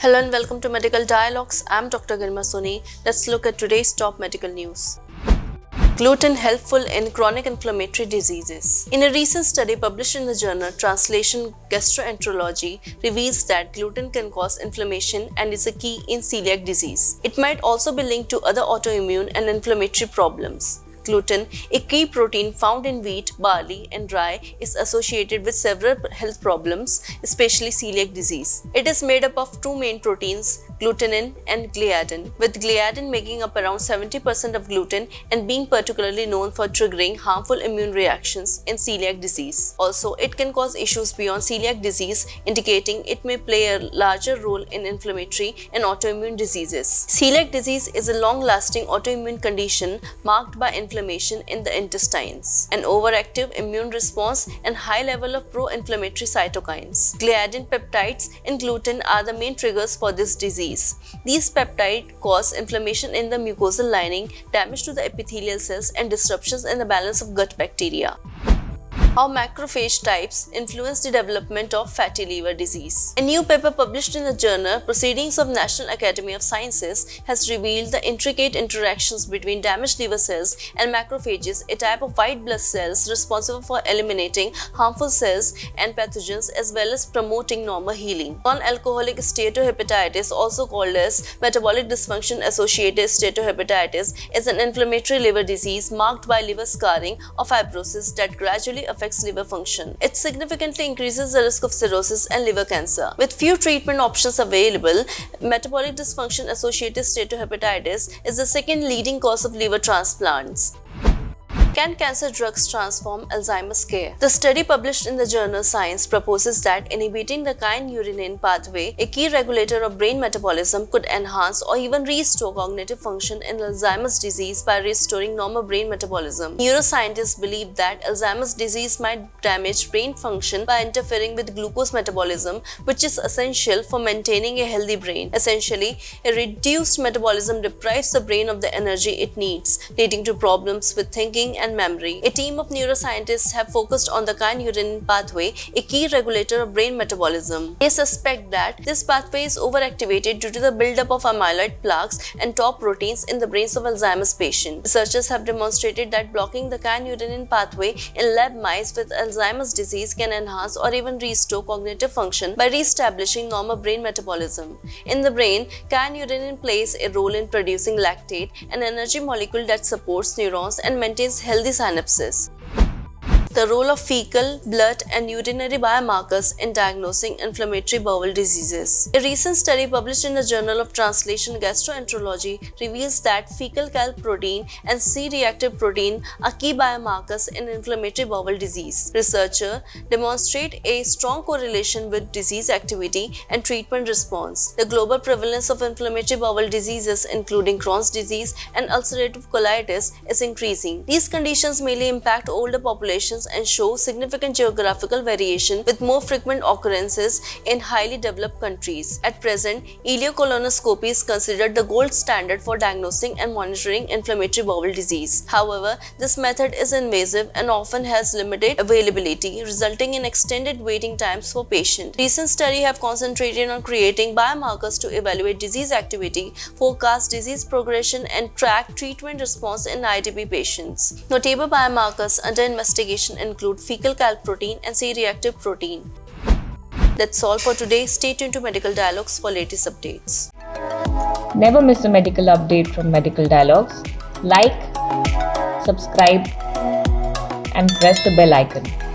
Hello and welcome to Medical Dialogues. I'm Dr. Garima Soni. Let's look at today's top medical news. Gluten helpful in chronic inflammatory diseases. In a recent study published in the journal Translation Gastroenterology reveals that gluten can cause inflammation and is a key in celiac disease. It might also be linked to other autoimmune and inflammatory problems. Gluten, a key protein found in wheat, barley, and rye, is associated with several health problems, especially celiac disease. It is made up of two main proteins, glutenin and gliadin, with gliadin making up around 70% of gluten and being particularly known for triggering harmful immune reactions in celiac disease. Also, it can cause issues beyond celiac disease, indicating it may play a larger role in inflammatory and autoimmune diseases. Celiac disease is a long-lasting autoimmune condition marked by inflammation in the intestines, an overactive immune response, and high level of pro-inflammatory cytokines. Gliadin peptides in gluten are the main triggers for this disease. These peptides cause inflammation in the mucosal lining, damage to the epithelial cells, and disruptions in the balance of gut bacteria. How macrophage types influence the development of fatty liver disease. A new paper published in the journal Proceedings of National Academy of Sciences has revealed the intricate interactions between damaged liver cells and macrophages, a type of white blood cells responsible for eliminating harmful cells and pathogens as well as promoting normal healing. Non-alcoholic steatohepatitis, also called as metabolic dysfunction associated steatohepatitis, is an inflammatory liver disease marked by liver scarring or fibrosis that gradually affects liver function. It significantly increases the risk of cirrhosis and liver cancer. With few treatment options available, metabolic dysfunction associated steatohepatitis is the second leading cause of liver transplants. Can cancer drugs transform Alzheimer's care? The study published in the journal Science proposes that inhibiting the kynurenine pathway, a key regulator of brain metabolism, could enhance or even restore cognitive function in Alzheimer's disease by restoring normal brain metabolism. Neuroscientists believe that Alzheimer's disease might damage brain function by interfering with glucose metabolism, which is essential for maintaining a healthy brain. Essentially, a reduced metabolism deprives the brain of the energy it needs, leading to problems with thinking and memory. A team of neuroscientists have focused on the kynurenine pathway, a key regulator of brain metabolism. They suspect that this pathway is overactivated due to the buildup of amyloid plaques and tau proteins in the brains of Alzheimer's patients. Researchers have demonstrated that blocking the kynurenine pathway in lab mice with Alzheimer's disease can enhance or even restore cognitive function by re-establishing normal brain metabolism. In the brain, kynurenine plays a role in producing lactate, an energy molecule that supports neurons and maintains healthy synapses. The role of fecal, blood, and urinary biomarkers in diagnosing inflammatory bowel diseases. A recent study published in the Journal of Translation Gastroenterology reveals that fecal calprotein and C-reactive protein are key biomarkers in inflammatory bowel disease. Researchers demonstrate a strong correlation with disease activity and treatment response. The global prevalence of inflammatory bowel diseases, including Crohn's disease and ulcerative colitis, is increasing. These conditions mainly impact older populations and show significant geographical variation with more frequent occurrences in highly developed countries. At present, ileocolonoscopy is considered the gold standard for diagnosing and monitoring inflammatory bowel disease. However, this method is invasive and often has limited availability, resulting in extended waiting times for patients. Recent studies have concentrated on creating biomarkers to evaluate disease activity, forecast disease progression, and track treatment response in IDP patients. Notable biomarkers under investigation include fecal calprotein and C-reactive protein. That's all for today. Stay tuned to Medical Dialogues for latest updates. Never miss a medical update from Medical Dialogues. Like, subscribe, and press the bell icon.